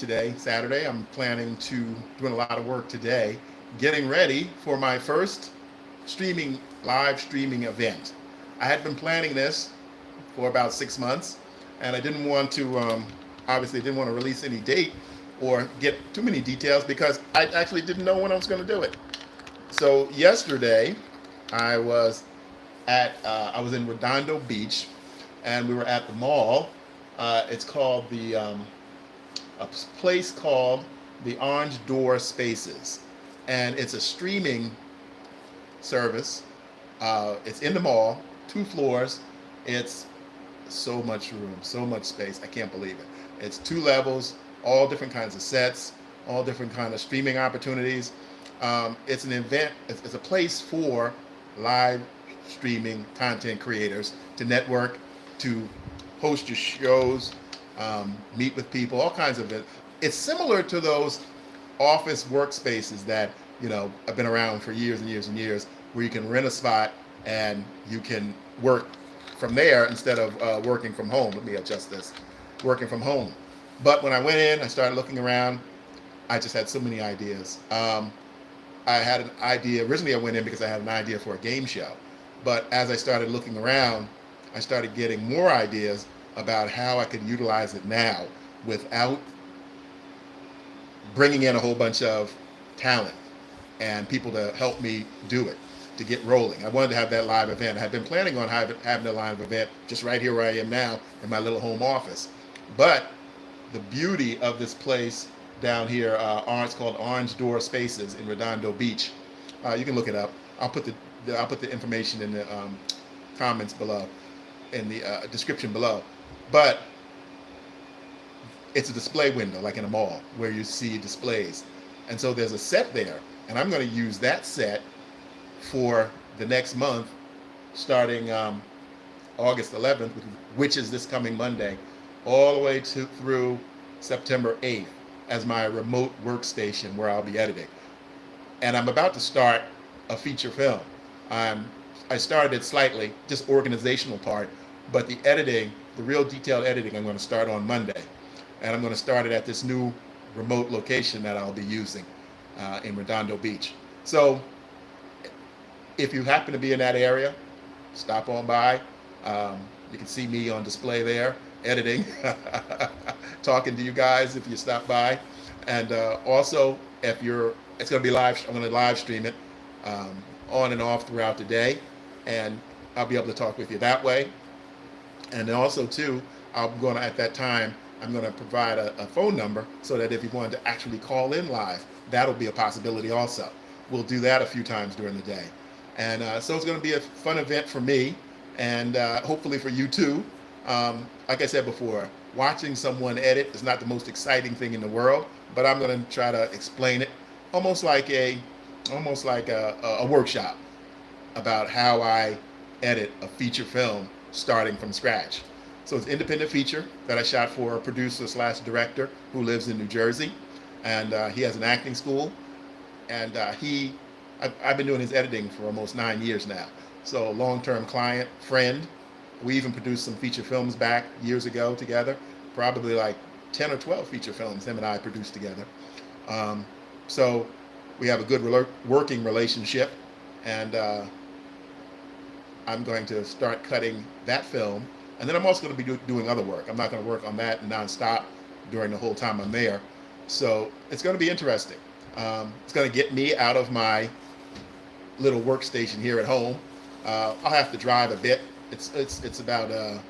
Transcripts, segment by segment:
today, Saturday. I'm planning to doing a lot of work today, getting ready for my first live streaming event. I had been planning this for about 6 months, and I didn't want to, obviously, didn't want to release any date or get too many details because I actually didn't know when I was going to do it. So yesterday, I was I was in Redondo Beach, and we were at the mall. It's called a place called the Orange Door Spaces, and it's a streaming service. It's in the mall, 2 floors. It's so much room, so much space. I can't believe it. It's 2 levels, all different kinds of sets, all different kind of streaming opportunities. It's an event. It's a place for live streaming content creators to network, to host your shows, meet with people, all kinds of it. It's similar to those office workspaces that have been around for years and years and years, where you can rent a spot and you can work from there instead of working from home. Let me adjust this. Working from home. But when I went in, I started looking around. I just had so many ideas. I had an idea. Originally, I went in because I had an idea for a game show. But as I started looking around, I started getting more ideas about how I could utilize it now without bringing in a whole bunch of talent and people to help me do it, to get rolling. I wanted to have that live event. I had been planning on having a live event just right here where I am now in my little home office. But the beauty of this place down here, it's called Orange Door Spaces in Redondo Beach. You can look it up. I'll put the information in the comments below, in the description below. But it's a display window, like in a mall, where you see displays. And so there's a set there, and I'm going to use that set for the next month, starting August 11th, which is this coming Monday, all the way through September 8th, as my remote workstation where I'll be editing. And I'm about to start a feature film. I started it slightly, just organizational part, but the editing, the real detailed editing, I'm going to start on Monday. And I'm going to start it at this new remote location that I'll be using in Redondo Beach. So if you happen to be in that area, stop on by. You can see me on display there, editing, talking to you guys if you stop by. And also, it's going to be live. I'm going to live stream it on and off throughout the day, and I'll be able to talk with you that way. And then also too, at that time, I'm going to provide a phone number so that if you wanted to actually call in live, that'll be a possibility also. We'll do that a few times during the day. And so it's going to be a fun event for me, and hopefully for you too. Like I said before, watching someone edit is not the most exciting thing in the world, but I'm going to try to explain it almost like a workshop about how I edit a feature film starting from scratch. So it's an independent feature that I shot for a producer/director who lives in New Jersey, and he has an acting school, and I've been doing his editing for almost 9 years now. So long-term client, friend. We even produced some feature films back years ago together, probably like 10 or 12 feature films him and I produced together. So we have a good working relationship, and I'm going to start cutting that film. And then I'm also going to be doing other work. I'm not going to work on that nonstop during the whole time I'm there. So it's going to be interesting. It's going to get me out of my little workstation here at home. I'll have to drive a bit. It's about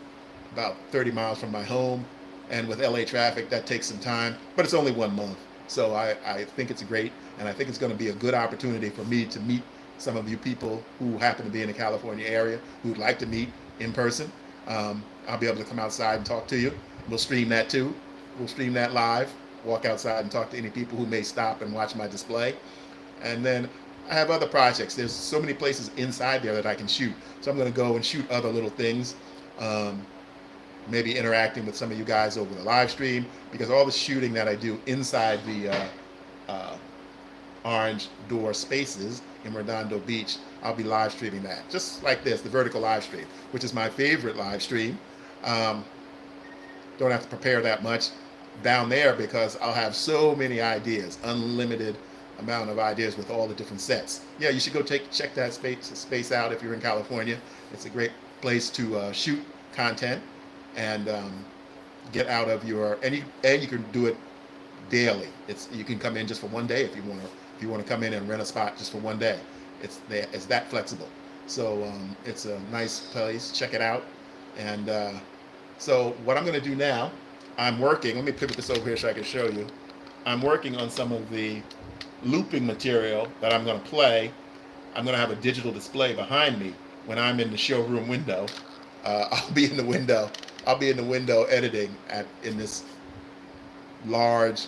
30 miles from my home, and with LA traffic, that takes some time. But it's only 1 month, so I think it's great, and I think it's going to be a good opportunity for me to meet some of you people who happen to be in the California area who'd like to meet in person. I'll be able to come outside and talk to you. We'll stream that too. We'll stream that live. Walk outside and talk to any people who may stop and watch my display. And then I have other projects. There's so many places inside there that I can shoot. So I'm going to go and shoot other little things. Maybe interacting with some of you guys over the live stream, because all the shooting that I do inside the Orange Door Spaces in Redondo Beach, I'll be live streaming that. Just like this, the vertical live stream, which is my favorite live stream. Don't have to prepare that much. down there because I'll have so many ideas, unlimited amount of ideas with all the different sets. Yeah, you should go check that space out if you're in California. It's a great place to shoot content and get out of your and you can do it daily. You can come in just for one day if you want to. If you want to come in and rent a spot just for one day, it's that flexible. So it's a nice place. Check it out. And so what I'm going to do now, I'm working. Let me pivot this over here so I can show you. I'm working on some of the looping material that I'm going to play. I'm going to have a digital display behind me when I'm in the showroom window. I'll be in the window. I'll be in the window editing in this large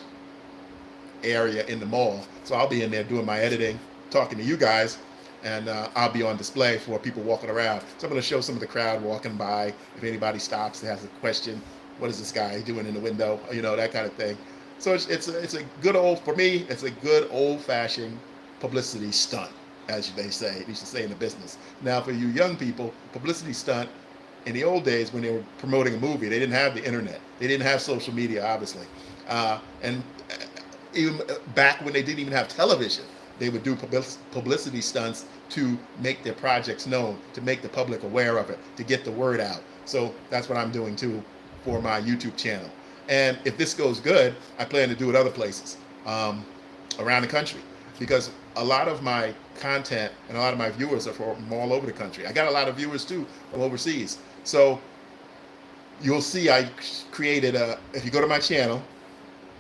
area in the mall. So I'll be in there doing my editing, talking to you guys, and I'll be on display for people walking around. So I'm going to show some of the crowd walking by. If anybody stops and has a question, what is this guy doing in the window? You know, that kind of thing. So it's a good for me, it's a good old-fashioned publicity stunt, as they say. They used to say in the business. Now, for you young people, publicity stunt, in the old days when they were promoting a movie, they didn't have the internet. They didn't have social media, obviously. And even back when they didn't even have television, they would do publicity stunts to make their projects known, to make the public aware of it, to get the word out. So that's what I'm doing too for my YouTube channel. And if this goes good, I plan to do it other places around the country, because a lot of my content and a lot of my viewers are from all over the country. I got a lot of viewers too from overseas. So you'll see I created if you go to my channel,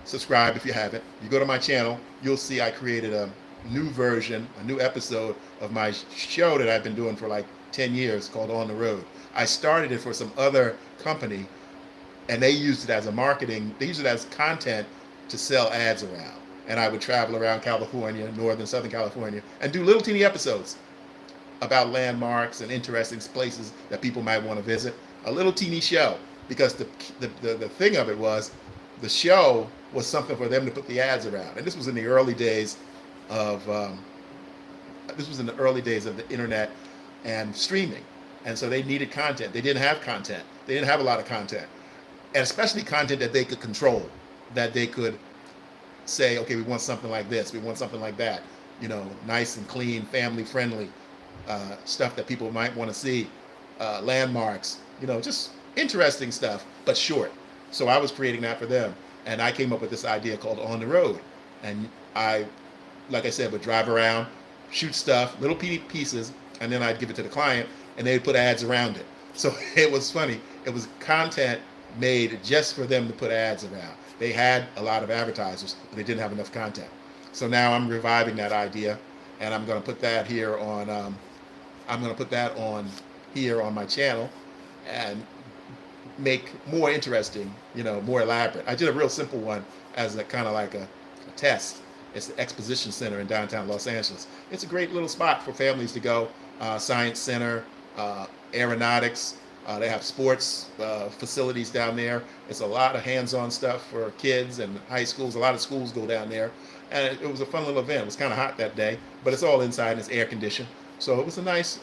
subscribe if you haven't. You go to my channel, you'll see I created a new version, a new episode of my show that I've been doing for like 10 years called On the Road. I started it for some other company, and they used it as they used it as content to sell ads around. And I would travel around California, northern, southern California, and do little teeny episodes about landmarks and interesting places that people might want to visit. A little teeny show, because the thing of it was, the show was something for them to put the ads around. And this was in the early days of the internet and streaming. And so they needed content. They didn't have content. They didn't have a lot of content. And especially content that they could control, that they could say, okay, we want something like this, we want something like that, you know, nice and clean, family friendly stuff that people might want to see, landmarks, you know, just interesting stuff, but short. So I was creating that for them, and I came up with this idea called On the Road. And I, like I said, would drive around, shoot stuff, little pieces, and then I'd give it to the client, and they'd put ads around it. So it was funny. It was content made just for them to put ads around. They had a lot of advertisers, but they didn't have enough content. So now I'm reviving that idea, and I'm going to put that here on. Here on my channel, and make more interesting, you know, more elaborate. I did a real simple one as a kind of like a test. It's the Exposition Center in downtown Los Angeles. It's a great little spot for families to go. Science Center, aeronautics. They have sports facilities down there. It's a lot of hands-on stuff for kids and high schools. A lot of schools go down there. And it was a fun little event. It was kind of hot that day, but it's all inside and it's air conditioned. So it was a nice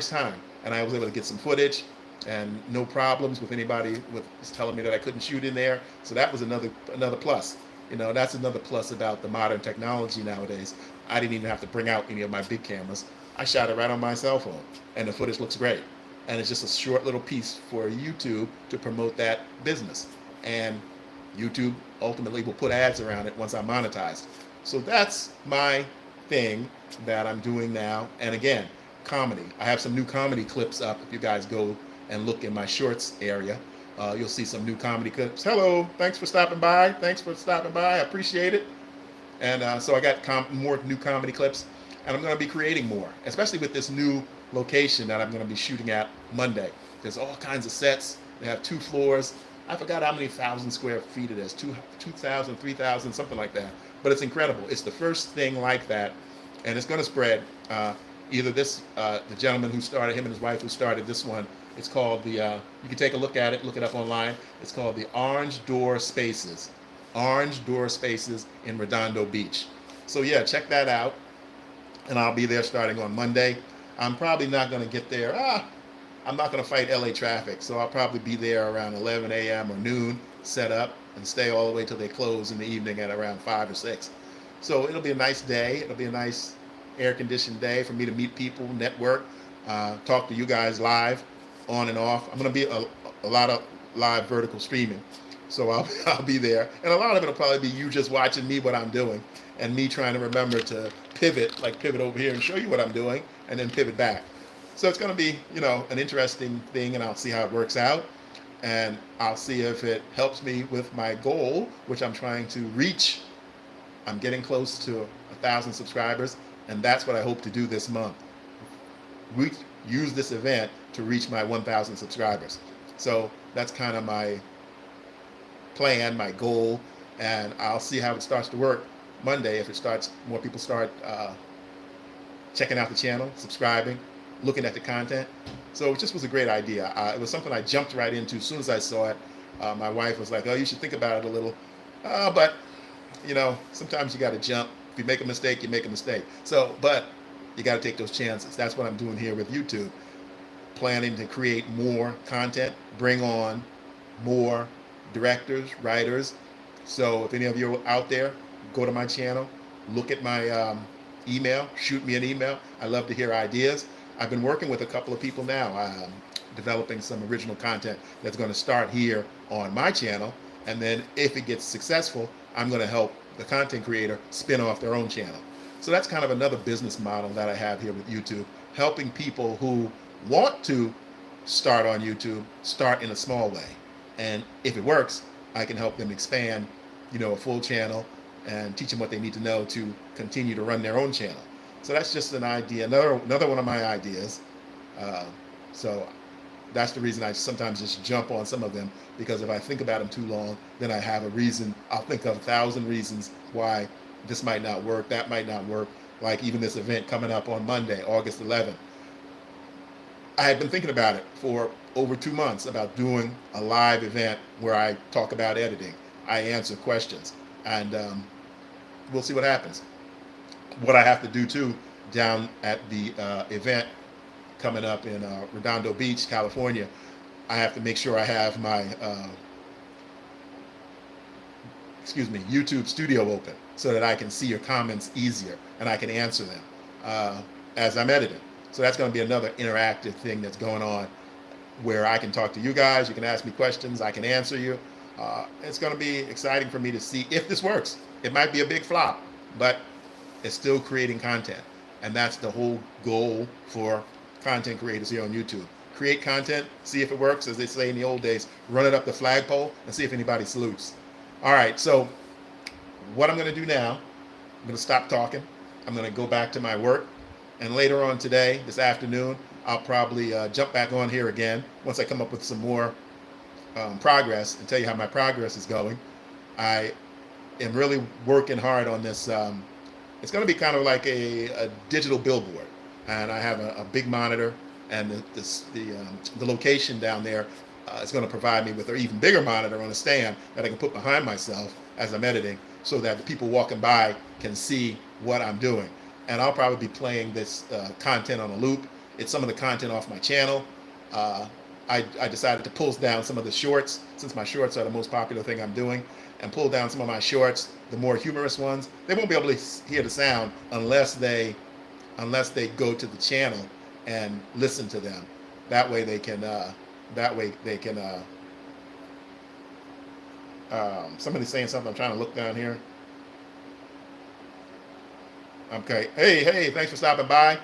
time. And I was able to get some footage and no problems with anybody was telling me that I couldn't shoot in there. So that was another plus. You know, that's another plus about the modern technology nowadays. I didn't even have to bring out any of my big cameras. I shot it right on my cell phone, and the footage looks great. And it's just a short little piece for YouTube to promote that business. And YouTube ultimately will put ads around it once I'm monetized. So that's my thing that I'm doing now. And again, comedy. I have some new comedy clips up. If you guys go and look in my shorts area, you'll see some new comedy clips. Hello, thanks for stopping by. I appreciate it. And so I got more new comedy clips, and I'm going to be creating more, especially with this new location that I'm going to be shooting at Monday. There's all kinds of sets. They have 2 floors. I forgot how many thousand square feet it is, 2,000, 3,000, something like that. But it's incredible. It's the first thing like that, and it's going to spread. Either the gentleman who started, him and his wife who started this one, it's called you can take a look at it, look it up online. It's called the Orange Door Spaces in Redondo Beach. So yeah, check that out. And I'll be there starting on Monday. I'm probably not going to get there. I'm not going to fight LA traffic, so I'll probably be there around 11 a.m. or noon, set up, and stay all the way till they close in the evening at around 5 or 6. So it'll be a nice day. It'll be a nice air-conditioned day for me to meet people, network, talk to you guys live, on and off. I'm going to be a lot of live vertical streaming. So I'll be there. And a lot of it will probably be you just watching me, what I'm doing, and me trying to remember to pivot over here and show you what I'm doing, and then pivot back. So it's going to be, an interesting thing, and I'll see how it works out. And I'll see if it helps me with my goal, which I'm trying to reach. I'm getting close to 1,000 subscribers, and that's what I hope to do this month. Use this event to reach my 1,000 subscribers. So that's kind of my plan, my goal, and I'll see how it starts to work Monday. If more people start checking out the channel, subscribing, looking at the content. So it just was a great idea. It was something I jumped right into as soon as I saw it. My wife was like, "Oh, you should think about it a little," but sometimes you got to jump. If you make a mistake, you make a mistake. But you got to take those chances. That's what I'm doing here with YouTube. Planning to create more content, bring on more directors, writers. So if any of you are out there, go to my channel, look at my email, shoot me an email. I love to hear ideas. I've been working with a couple of people now, developing some original content that's going to start here on my channel. And then if it gets successful, I'm going to help the content creator spin off their own channel. So that's kind of another business model that I have here with YouTube, helping people who want to start on YouTube, start in a small way. And if it works, I can help them expand, a full channel and teach them what they need to know to continue to run their own channel. So that's just an idea, another one of my ideas. So that's the reason I sometimes just jump on some of them, because if I think about them too long, then I have a reason. I'll think of 1,000 reasons why this might not work, that might not work. Like even this event coming up on Monday, August 11th. I had been thinking about it for over 2 months, about doing a live event where I talk about editing. I answer questions, and we'll see what happens. What I have to do too, down at the event coming up in Redondo Beach, California, I have to make sure I have my YouTube studio open so that I can see your comments easier and I can answer them as I'm editing. So that's going to be another interactive thing that's going on, where I can talk to you guys, you can ask me questions, I can answer you. It's going to be exciting for me to see if this works. It might be a big flop, but it's still creating content. And that's the whole goal for content creators here on YouTube. Create content, see if it works, as they say in the old days, run it up the flagpole and see if anybody salutes. All right, so what I'm going to do now, I'm going to stop talking. I'm going to go back to my work. And later on today, this afternoon, I'll probably jump back on here again once I come up with some more progress and tell you how my progress is going. I am really working hard on this. It's going to be kind of like a digital billboard. And I have a big monitor, and the location down there is going to provide me with an even bigger monitor on a stand that I can put behind myself as I'm editing, so that the people walking by can see what I'm doing. And I'll probably be playing this content on a loop. It's some of the content off my channel. I decided to pull down some of the shorts, since my shorts are the most popular thing I'm doing, and pull down some of my shorts, the more humorous ones. They won't be able to hear the sound unless they go to the channel and listen to them. That way they can somebody's saying something. I'm trying to look down here. Okay. Hey, thanks for stopping by.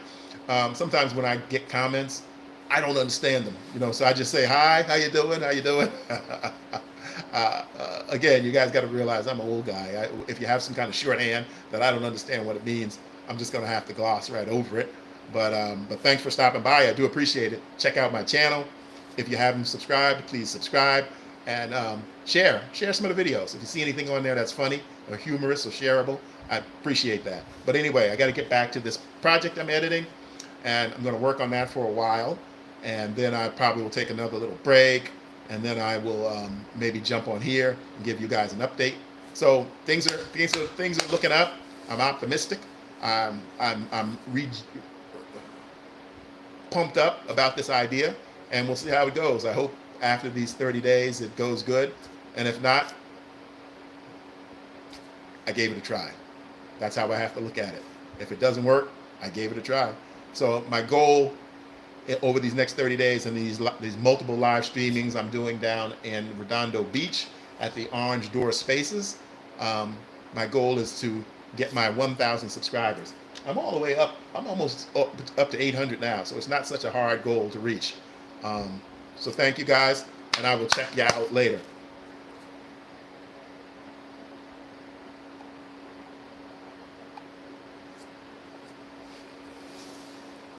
Sometimes when I get comments, I don't understand them, so I just say, hi, how you doing? Again, you guys got to realize I'm an old guy. If you have some kind of shorthand that I don't understand what it means, I'm just going to have to gloss right over it. But thanks for stopping by. I do appreciate it. Check out my channel. If you haven't subscribed, please subscribe, and share some of the videos. If you see anything on there that's funny or humorous or shareable, I appreciate that. But anyway, I got to get back to this project I'm editing, and I'm going to work on that for a while, and then I probably will take another little break, and then I will maybe jump on here and give you guys an update. So things are looking up. I'm optimistic. I'm pumped up about this idea, and we'll see how it goes. I hope after these 30 days it goes good, and if not, I gave it a try. That's how I have to look at it. If it doesn't work, I gave it a try. So my goal over these next 30 days and these multiple live streamings I'm doing down in Redondo Beach at the Orange Door Spaces, my goal is to get my 1,000 subscribers. I'm all the way up. I'm almost up to 800 now, so it's not such a hard goal to reach. So thank you guys, and I will check you out later.